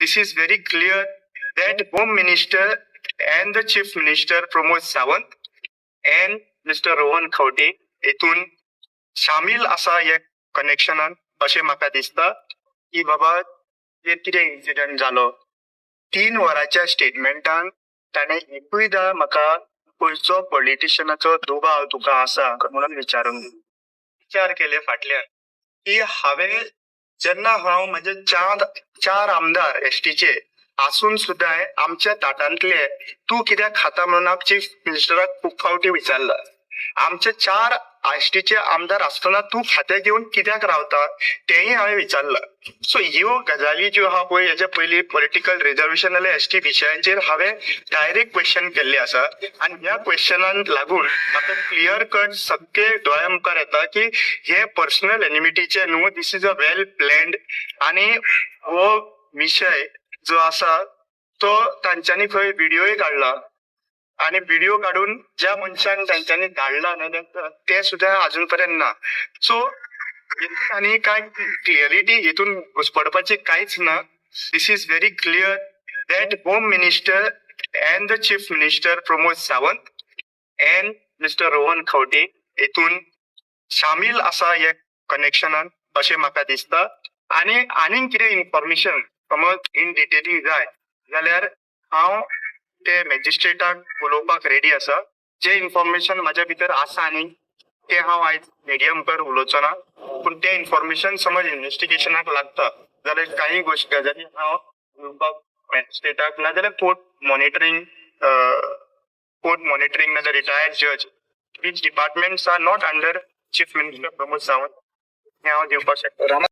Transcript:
this is very clear that Home Minister and the Chief Minister Pramod Sawant and Mr. Rohan Khawte हेतून शामिल असा एक कनेक्शनान अशें म्हाका दिसता की बाबा जे कितें इन्सिडंट जालो 3 वरांच्या स्टेटमेंटान ताणें एकूयदां म्हाका खंयचो पॉलिटिशियनाचो दुबाव तुका आसा म्हणून विचार केले फाटल्यान की हांवें जेन्ना हांव म्हजे चार आमदार एसटीचे आसून सुद्धा आमच्या ताटांतले तू कित्याक खाता म्हणून चीफ मिनिस्टराक खूब फावटी विचारला आमचे 4 एसटीचे आमदार आसतना तू खाते घेऊन कित्याक रावता तेही हांवें विचारला सो ह्यो गजाली ज्यो आहा पळय हेच्या पयलीं पॉलिटिकल रिजर्वेशन जाल्यार एसटी विशयाचेर हांवें डायरेक्ट क्वेश्चन केल्ले आसा आनी ह्या क्वेश्चनान लागून म्हाका क्लियर कट सगळे दोळ्या मुखार येता की हे पर्सनल एनिमिटीचे न्हू दिस इज अ वेल प्लॅन्ड आनी हो विशय जो आसा तो तांच्यांनी खंय व्हिडिओय काडला आणि व्हिडिओ काढून ज्या मनशान तांच्यांनी धाडला ना ते सुद्धा अजून पर्यंत ना सो आणि काय क्लिअरिटी हितून घुसपडपाची कांयच ना this is very clear that home minister and the chief minister Pramod Sawant and mister Rohan Khaunte हितून शामिल असा या कनेक्शनान अशें म्हाका दिसता आणि आनीक कितें इन्फॉर्मेशन समज इन डिटेली जाय जाल्यार हांव ते मॅजिस्ट्रेटाक उलोवपाक रेडी आसा जे इन्फॉर्मेशन म्हाज्या भितर आसा आनी ते हांव आयज मिडिया मुखार उलोवचो ना पूण ते इन्फॉर्मेशन समज इन्व्हेस्टिगेशनाक लागता जाल्यार काही गजाली हांव उलोवपाक मॅजिस्ट्रेटाक नाजाल्यार कोर्ट मॉनिटरींग नाजाल्यार रिटायर्ड जज which departments are not under Chief Minister Pramod Sawant हे हांव दिवपाक शकता